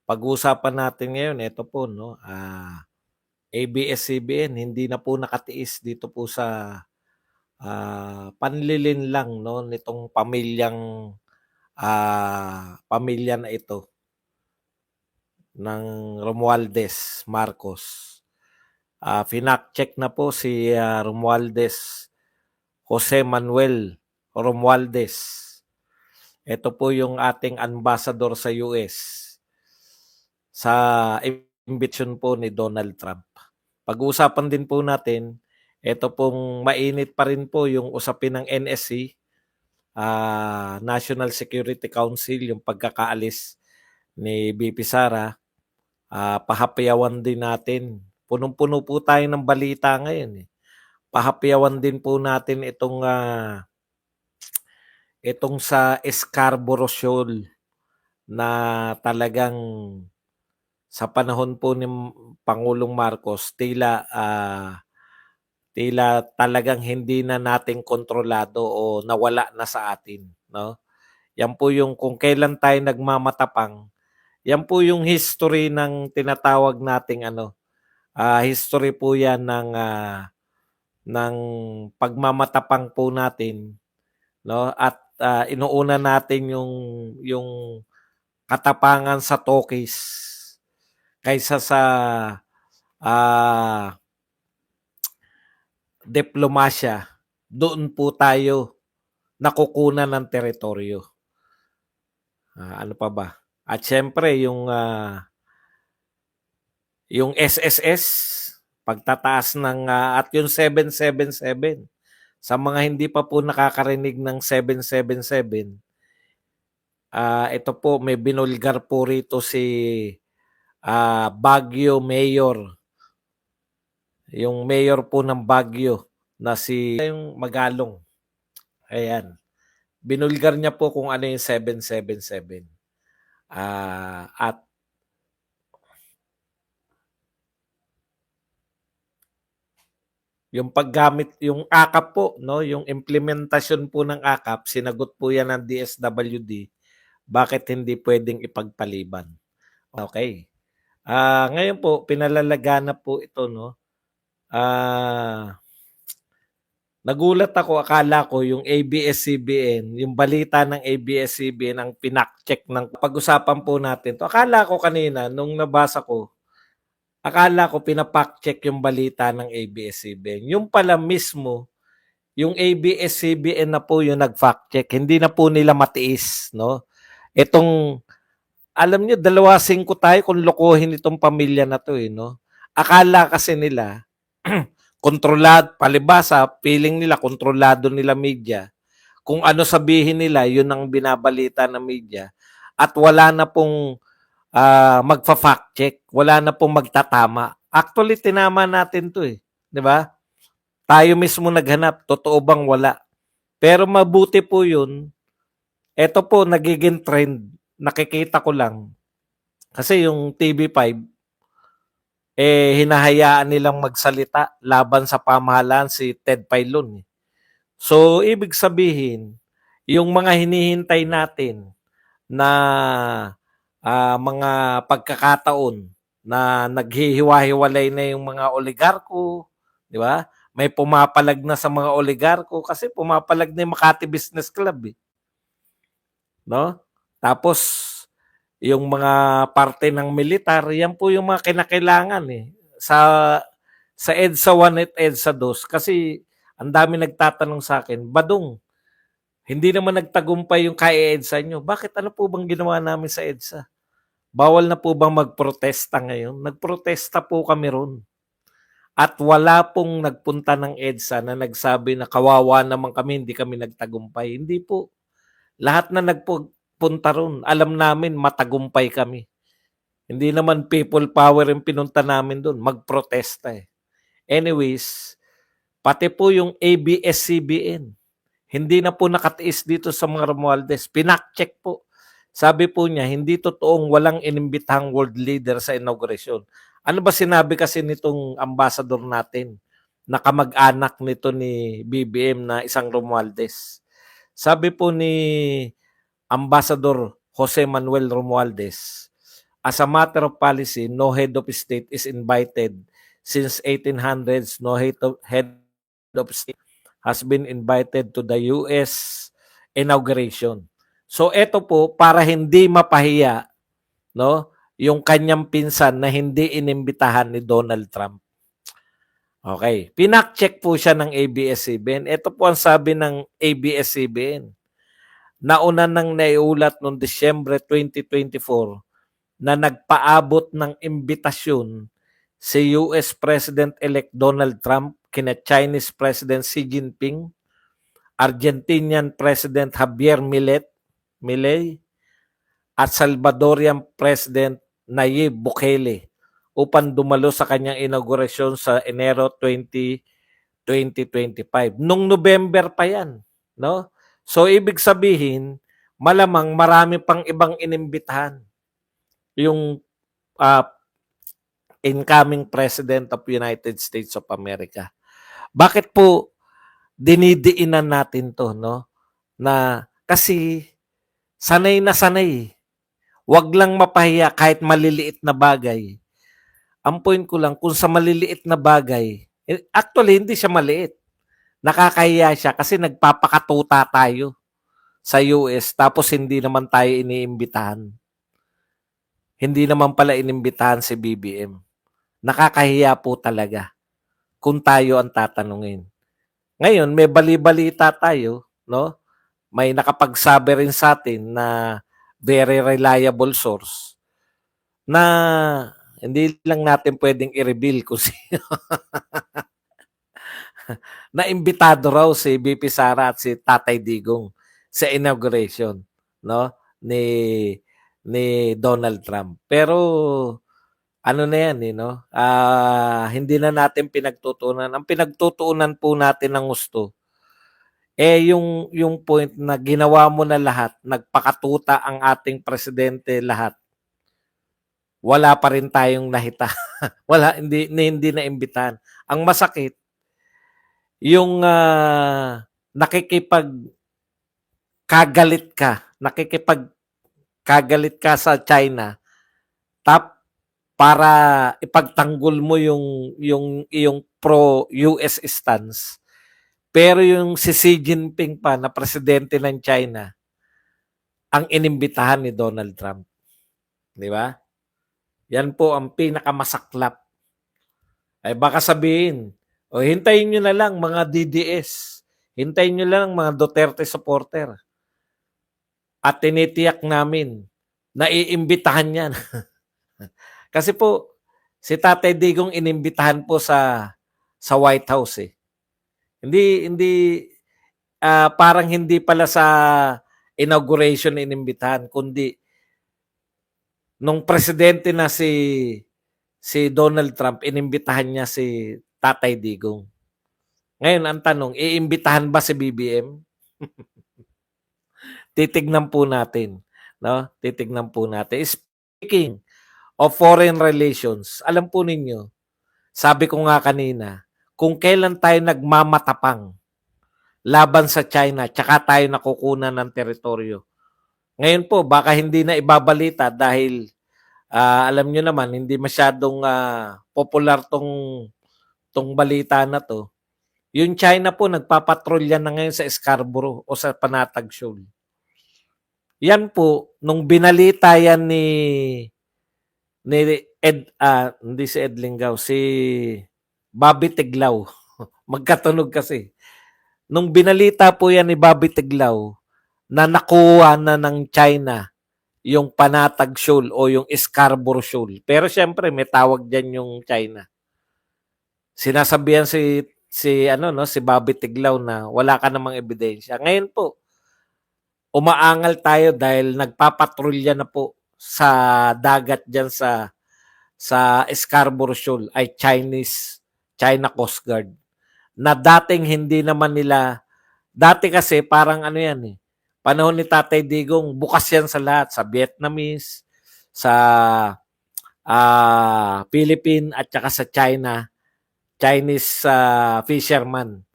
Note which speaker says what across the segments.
Speaker 1: Pag-uusapan natin ngayon, ito po, no, ABS-CBN hindi na po nakatiis dito po sa panlilinlang, no, nitong pamilya na ito ng Romualdez Marcos. Finak-check na po si Romualdez, Jose Manuel Romualdez. Ito po yung ating ambassador sa US sa imbitasyon po ni Donald Trump. Pag-uusapan din po natin, ito pong mainit pa rin po yung usapin ng NSC, National Security Council, yung pagkakaalis ni BP Sara. Pahapiyawan din natin. Punong-puno po tayo ng balita ngayon. Pahapiyawan din po natin itong sa Scarborough Shoal na talagang sa panahon po ni Pangulong Marcos, tila talagang hindi na natin kontrolado o nawala na sa atin, no? Yan po yung kung kailan tayo nagmamatapang, yan po yung history ng tinatawag nating history po yan ng pagmamatapang po natin, no? At inuuna natin yung katapangan sa Tokis kaysa sa diplomasya. Doon po tayo nakukunan ng teritoryo. Ano pa ba? At syempre yung SSS, pagtataas ng at yung 777. Sa mga hindi pa po nakakarinig ng 777, ito po may binulgar po rito si Baguio Mayor. Yung mayor po ng Baguio na si yung Magalong. Ayan. Binulgar niya po kung ano yung 777. At yung paggamit, yung AKAP po, no, yung implementasyon po ng AKAP, sinagot po yan ng DSWD. Bakit hindi pwedeng ipagpaliban? Okay. Ngayon po, pinalalaganap po ito, no. Nagulat ako, akala ko yung ABS-CBN, yung balita ng ABS-CBN ang pinak-check ng pag-usapan po natin to. Akala ko kanina, nung nabasa ko, akala ko pinapak-check yung balita ng ABS-CBN. Yung pala mismo, yung ABS-CBN na po yung nag-fact-check. Hindi na po nila matiis, no? Itong, alam niyo, 2-5 tayo kung lokohin itong pamilya na to, no? Akala kasi nila, kontrolado, palibasa, feeling nila, kontrolado nila media. Kung ano sabihin nila, yun ang binabalita ng media. At wala na pong magfa-fact check, wala na pong magtatama. Actually, tinama natin to di ba? Tayo mismo naghanap, totoo bang wala? Pero mabuti po yun, eto po, nagiging trend, nakikita ko lang. Kasi yung TV5, hinahayaan nilang magsalita laban sa pamahalaan si Ted Filon. So, ibig sabihin, yung mga hinihintay natin na mga pagkakataon na naghihiwa-hiwalay na yung mga oligarko, di ba? May pumapalag na sa mga oligarko kasi pumapalag na yung Makati Business Club, no? Tapos yung mga parte ng militar, yan po yung mga kinakailangan sa EDSA 1 at EDSA 2 kasi ang dami nagtatanong sa akin, Badong, hindi naman nagtagumpay yung kay-EDSA nyo. Bakit ano po bang ginawa namin sa EDSA? Bawal na po bang magprotesta ngayon? Nagprotesta po kami ron. At wala pong nagpunta ng EDSA na nagsabi na kawawa naman kami, hindi kami nagtagumpay. Hindi po. Lahat na nagpunta ron, alam namin matagumpay kami. Hindi naman people power yung pinunta namin doon. Magprotesta Anyways, pati po yung ABS-CBN, hindi na po nakatiis dito sa mga Romualdez. Pinak-check po. Sabi po niya, hindi totoong walang inimbitahang world leader sa inauguration. Ano ba sinabi kasi nitong ambassador natin na kamag-anak nito ni BBM na isang Romualdez? Sabi po ni Ambassador Jose Manuel Romualdez, As a matter of policy, no head of state is invited. Since 1800s, no head of state has been invited to the US inauguration. So ito po para hindi mapahiya, no, yung kanyang pinsan na hindi inimbitahan ni Donald Trump. Okay, pinak-check po siya ng ABS-CBN. Ito po ang sabi ng ABS-CBN. Nauna nang naiulat noong Disyembre 2024 na nagpaabot ng imbitasyon si US President-elect Donald Trump kina Chinese President Xi Jinping, Argentinian President Javier Milei, at Salvadorian President Nayib Bukele upang dumalo sa kanyang inaugurasyon sa Enero 2025. Nung November pa yan, no? So ibig sabihin, malamang marami pang ibang inimbitahan yung incoming President of United States of America. Bakit po dinidiinan natin to, no? Na kasi sanay na sanay. Wag lang mapahiya kahit maliliit na bagay. Ang point ko lang, kung sa maliliit na bagay, actually hindi siya maliit. Nakakahiya siya kasi nagpapakatuta tayo sa US tapos hindi naman tayo iniimbitahan. Hindi naman pala inimbitahan si BBM. Nakakahiya po talaga kung tayo ang tatanungin. Ngayon, may bali-balita tayo, no? May nakapagsabi rin sa atin na very reliable source na hindi lang natin pwedeng i-reveal kung sino. Na imbitado raw si BP Sara at si Tatay Digong sa inauguration, no, ni Donald Trump. Pero ano na yan, no? Hindi na natin pinagtutunan. Ang pinagtutuunan po natin ng gusto yung point na ginawa mo na lahat, nagpakatuta ang ating presidente lahat. Wala pa rin tayong nahita. Wala, hindi na imbitahan. Ang masakit, yung nakikipagkagalit ka sa China para ipagtanggol mo yung iyong pro-US stance. Pero yung si Xi Jinping pa na presidente ng China ang inimbitahan ni Donald Trump. Di ba? Yan po ang pinakamasaklap. Ay baka sabihin, hintayin nyo na lang mga DDS. Hintayin nyo lang mga Duterte supporter. At tinitiyak namin na iimbitahan yan. Kasi po, si Tatay Digong inimbitahan po sa White House eh. Hindi parang hindi pala sa inauguration inimbitahan, kundi nung presidente na si Donald Trump, inimbitahan niya si Tatay Digong. Ngayon, ang tanong, iimbitahan ba si BBM? Titignan po natin. No? Titignan po natin. Speaking of foreign relations, alam po ninyo, sabi ko nga kanina, kung kailan tayo nagmamatapang laban sa China, tsaka tayo nakukunan ng teritoryo. Ngayon po, baka hindi na ibabalita dahil alam nyo naman, hindi masyadong popular tong balita na to. Yung China po, nagpapatrolya na ngayon sa Scarborough o sa Panatag Shoal. Yan po, nung binalita yan ni hindi si Ed Lingaw, si Bobby Tiglao. Magkatunog kasi. Nung binalita po yan ni Bobby Tiglao na nakuha na ng China yung Panatag Shoal o yung Scarborough Shoal. Pero syempre may tawag diyan yung China. Sinasabihan si Bobby Tiglao na wala ka namang ebidensya. Ngayon po, umaangal tayo dahil nagpapatrolya na po sa dagat diyan sa Scarborough Shoal ay China Coast Guard. Na dating hindi naman nila, dati kasi parang ano yan eh, panahon ni Tatay Digong, bukas yan sa lahat, sa Vietnamese, sa Philippine at saka sa Chinese fisherman.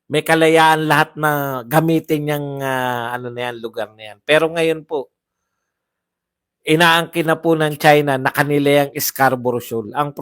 Speaker 1: May kalayaan lahat na gamitin yung lugar na yan. Pero ngayon po, inaangkin na po ng China na kanila yung Scarborough Shoal. Ang